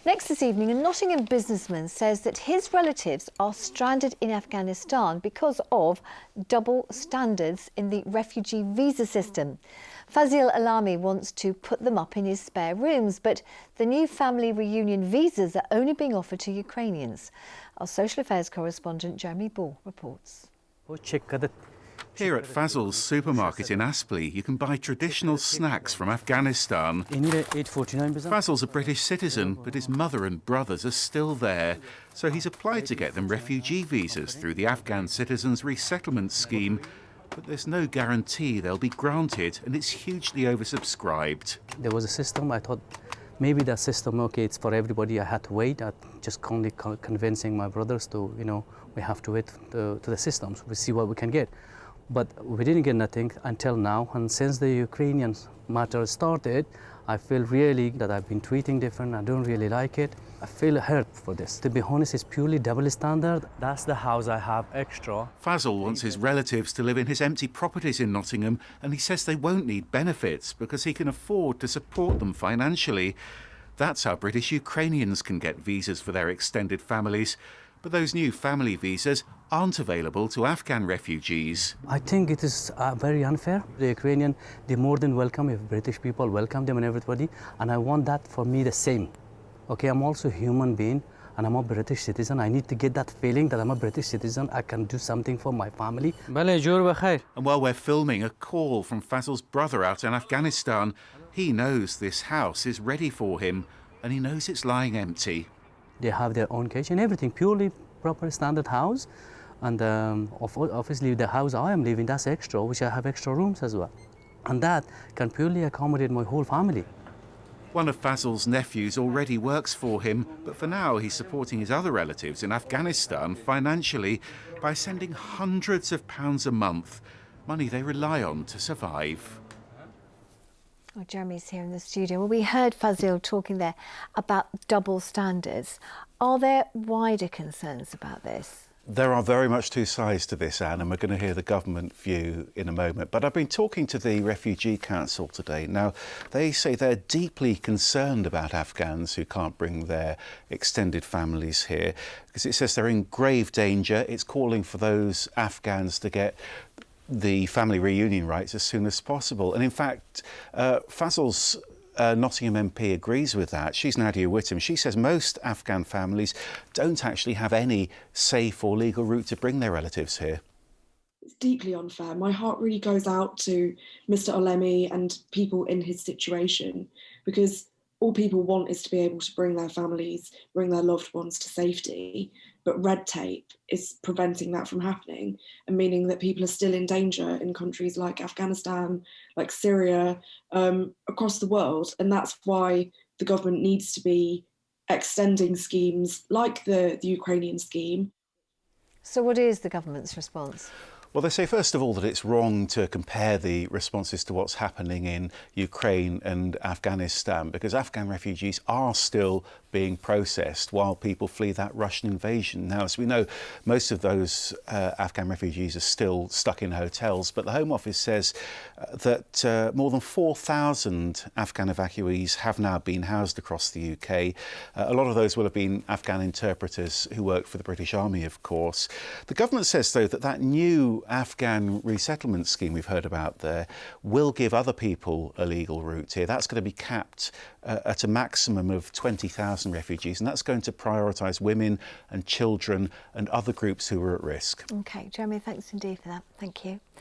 Next this evening, a Nottingham businessman says that his relatives are stranded in Afghanistan because of double standards in the refugee visa system. Fazil Alami wants to put them up in his spare rooms, but the new family reunion visas are only being offered to Ukrainians. Our social affairs correspondent Jeremy Ball reports. Here at Fazil's supermarket in Aspley, you can buy traditional snacks from Afghanistan. Fazil's a British citizen, but his mother and brothers are still there. So he's applied to get them refugee visas through the Afghan Citizens Resettlement Scheme. But there's no guarantee they'll be granted, and it's hugely oversubscribed. There was a system. I thought maybe that system, okay, it's for everybody. I had to wait. I just convincing my brothers to, we have to wait to the systems. We see what we can get. But we didn't get nothing until now. And since the Ukrainian matter started, I feel really that I've been treating different. I don't really like it. I feel hurt for this. To be honest, it's purely double standard. That's the house I have extra. Fazil wants his relatives to live in his empty properties in Nottingham, and he says they won't need benefits because he can afford to support them financially. That's how British Ukrainians can get visas for their extended families. But those new family visas aren't available to Afghan refugees. I think it is very unfair. The Ukrainian, they're more than welcome if British people welcome them and everybody. And I want that for me the same. Okay, I'm also a human being and I'm a British citizen. I need to get that feeling that I'm a British citizen. I can do something for my family. And while we're filming, a call from Fazil's brother out in Afghanistan, he knows this house is ready for him and he knows it's lying empty. They have their own kitchen, everything, purely proper standard house. And obviously the house I am living, that's extra, which I have extra rooms as well. And that can purely accommodate my whole family. One of Fazil's nephews already works for him, but for now he's supporting his other relatives in Afghanistan financially by sending hundreds of pounds a month, money they rely on to survive. Oh, Jeremy's here in the studio. Well, we heard Fazil talking there about double standards. Are there wider concerns about this? There are very much two sides to this, Anne, and we're going to hear the government view in a moment. But I've been talking to the Refugee Council today. Now, they say they're deeply concerned about Afghans who can't bring their extended families here, because it says they're in grave danger. It's calling for those Afghans to get the family reunion rights as soon as possible. And in fact, Fazil's Nottingham MP agrees with that. She's Nadia Whittam. She says most Afghan families don't actually have any safe or legal route to bring their relatives here. It's deeply unfair. My heart really goes out to Mr. Olemi and people in his situation, because all people want is to be able to bring their families, bring their loved ones to safety. But red tape is preventing that from happening, and meaning that people are still in danger in countries like Afghanistan, like Syria, across the world. And that's why the government needs to be extending schemes like the Ukrainian scheme. So what is the government's response? Well, they say, first of all, that it's wrong to compare the responses to what's happening in Ukraine and Afghanistan, because Afghan refugees are still being processed while people flee that Russian invasion. Now, as we know, most of those Afghan refugees are still stuck in hotels, but the Home Office says that more than 4,000 Afghan evacuees have now been housed across the UK. A lot of those will have been Afghan interpreters who work for the British Army, of course. The government says, though, that that new Afghan resettlement scheme we've heard about there will give other people a legal route here. That's going to be capped at a maximum of 20,000 refugees, and that's going to prioritise women and children and other groups who are at risk. OK, Jeremy, thanks indeed for that. Thank you.